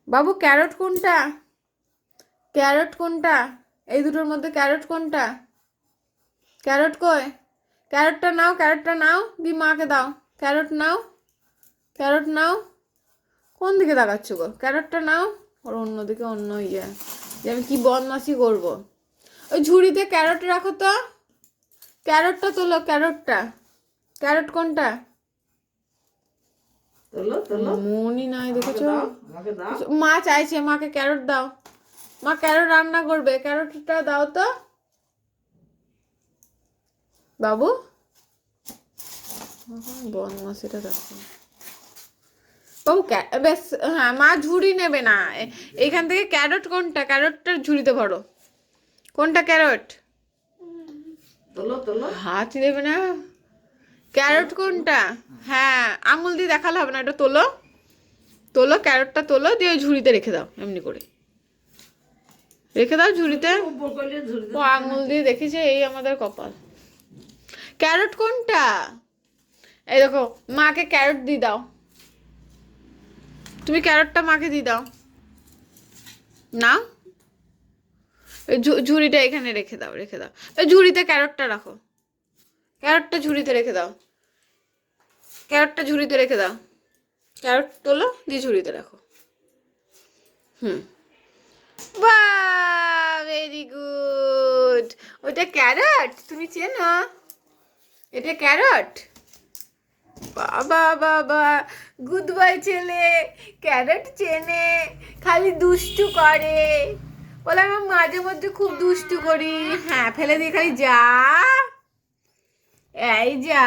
বাবু carrot কোনটা? Carrot কোনটা? এই দুটোর মধ্যে ক্যারট কোনটা? ক্যারট কই? ক্যারটটা নাও, ক্যারটটা নাও, দি মাকে দাও। ক্যারট নাও, ক্যারট নাও। কোন দিকে তাকাচ্ছ গো? ক্যারটটা নাও। ওর অন্যদিকে অন্য ইয়ে, যে আমি কি বদমাশি করবো। ওই ঝুড়িতে ক্যারট রাখো তো। ক্যারটটা তোলো, ক্যারটটা। ক্যারট কোনটা? মনই নাই, দেখেছো? মা চাইছে, মাকে ক্যারট দাও। মা ক্যারট রান্না করবে, ক্যারটটা দাও তো বাবু। বদমাশিটা দেখো বাবু। বেশ, হ্যাঁ, মা ঝুড়ি নেবে না। এইখান থেকে ক্যারট কোনটা? ক্যারটটার ঝুড়িতে ভরো। কোনটা ক্যারট? হাত দেবে না। ক্যারট কোনটা? হ্যাঁ, আঙুল দিয়ে দেখালে হবে না, এটা তোলো। তোলো, ক্যারটটা তোলো, দিয়ে ওই ঝুড়িতে রেখে দাও, এমনি করে রেখে দাও ঝুড়িতে। ও আঙুল দিয়ে দেখেছে, এই আমাদের কপাল। ক্যারট কোনটা? এই দেখো, মাকে ক্যারট দিয়ে দাও। তুমি ক্যারটটা মাকে দিয়ে দাও না। ঝুড়িটা এখানে রেখে দাও, রেখে দাও। ওই ঝুড়িতে ক্যারটটা রাখো। ক্যারটটা ঝুড়িতে রেখে দাও। ক্যারটটা ঝুড়িতে রেখে দাও। ক্যারট তোলো, দিয়ে ঝুড়িতে রাখো। বাহ, ভেরি গুড। ওটা ক্যারট, তুমি চেনো? এটা ক্যারট। বাবা বাবা, গুড বয় ছেলে। ক্যারট চেনে, খালি দুষ্টু করে। বলে আমি মাঝে মধ্যে খুব দুষ্টু করি। হ্যাঁ, ফেলে দিয়ে খালি যা, এই যা।